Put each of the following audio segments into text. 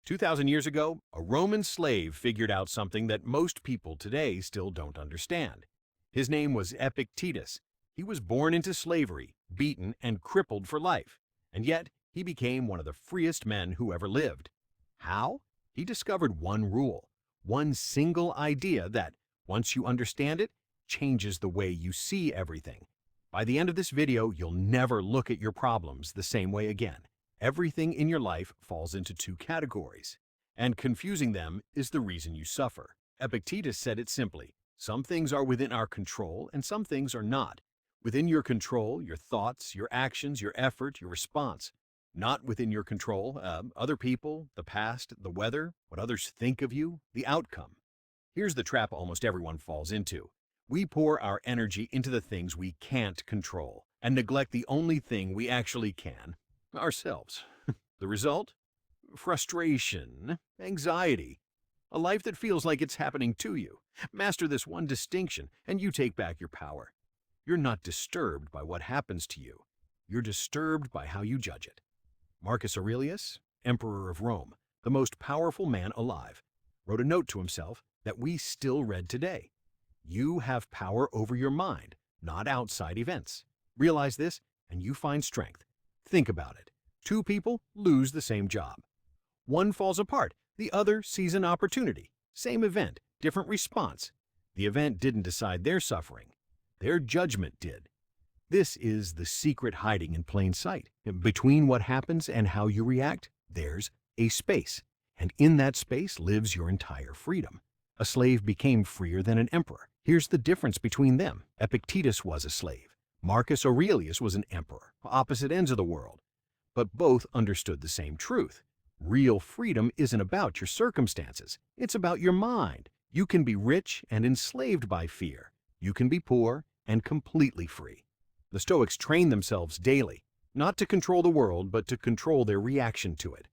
2,000 years ago, a Roman slave figured out something that most people today still don't understand. His name was Epictetus. He was born into slavery, beaten, and crippled for life, and yet he became one of the freest men who ever lived. How? He discovered one rule, one single idea that, once you understand it, changes the way you see everything. By the end of this video, you'll never look at your problems the same way again. Everything in your life falls into two categories, and confusing them is the reason you suffer. Epictetus said it simply: some things are within our control and some things are not. Within your control, your thoughts, your actions, your effort, your response. Not within your control, other people, the past, the weather, what others think of you, the outcome. Here's the trap almost everyone falls into. We pour our energy into the things we can't control and neglect the only thing we actually can: ourselves. The result? Frustration, anxiety, a life that feels like it's happening to you. Master this one distinction and you take back your power. You're not disturbed by what happens to you. You're disturbed by how you judge it. Marcus Aurelius, Emperor of Rome, the most powerful man alive, wrote a note to himself that we still read today. You have power over your mind, not outside events. Realize this and you find strength. Think about it. Two people lose the same job. One falls apart, the other sees an opportunity. Same event, different response. The event didn't decide their suffering. Their judgment did. This is the secret hiding in plain sight. Between what happens and how you react, there's a space. And in that space lives your entire freedom. A slave became freer than an emperor. Here's the difference between them. Epictetus was a slave. Marcus Aurelius was an emperor, opposite ends of the world. But both understood the same truth. Real freedom isn't about your circumstances. It's about your mind. You can be rich and enslaved by fear. You can be poor and completely free. The Stoics trained themselves daily, not to control the world, but to control their reaction to it.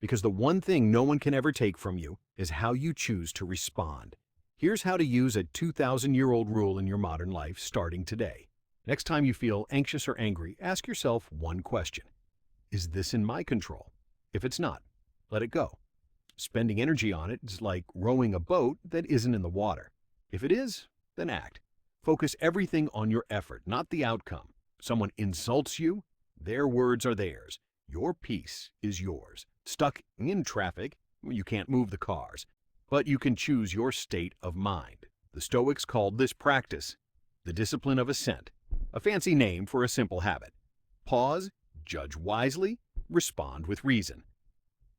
Because the one thing no one can ever take from you is how you choose to respond. Here's how to use a 2,000-year-old rule in your modern life starting today. Next time you feel anxious or angry, ask yourself one question. Is this in my control? If it's not, let it go. Spending energy on it is like rowing a boat that isn't in the water. If it is, then act. Focus everything on your effort, not the outcome. Someone insults you, their words are theirs. Your peace is yours. Stuck in traffic, you can't move the cars, but you can choose your state of mind. The Stoics called this practice the discipline of assent, a fancy name for a simple habit. Pause, judge wisely, respond with reason.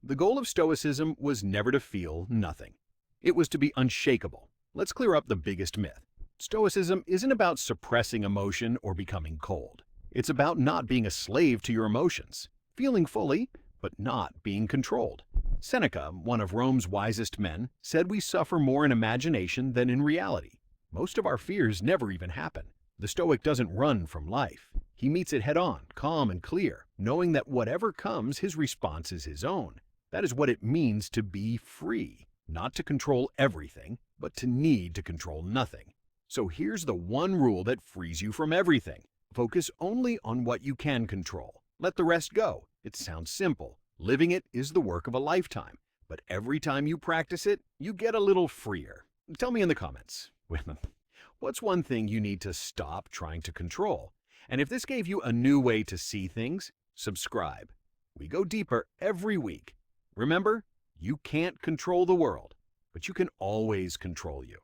The goal of Stoicism was never to feel nothing. It was to be unshakable. Let's clear up the biggest myth. Stoicism isn't about suppressing emotion or becoming cold. It's about not being a slave to your emotions, feeling fully, but not being controlled. Seneca, one of Rome's wisest men, said we suffer more in imagination than in reality. Most of our fears never even happen. The Stoic doesn't run from life. He meets it head-on, calm and clear, knowing that whatever comes, his response is his own. That is what it means to be free, not to control everything, but to need to control nothing. So here's the one rule that frees you from everything. Focus only on what you can control. Let the rest go. It sounds simple. Living it is the work of a lifetime. But every time you practice it, you get a little freer. Tell me in the comments, what's one thing you need to stop trying to control? And if this gave you a new way to see things, subscribe. We go deeper every week. Remember, you can't control the world, but you can always control you.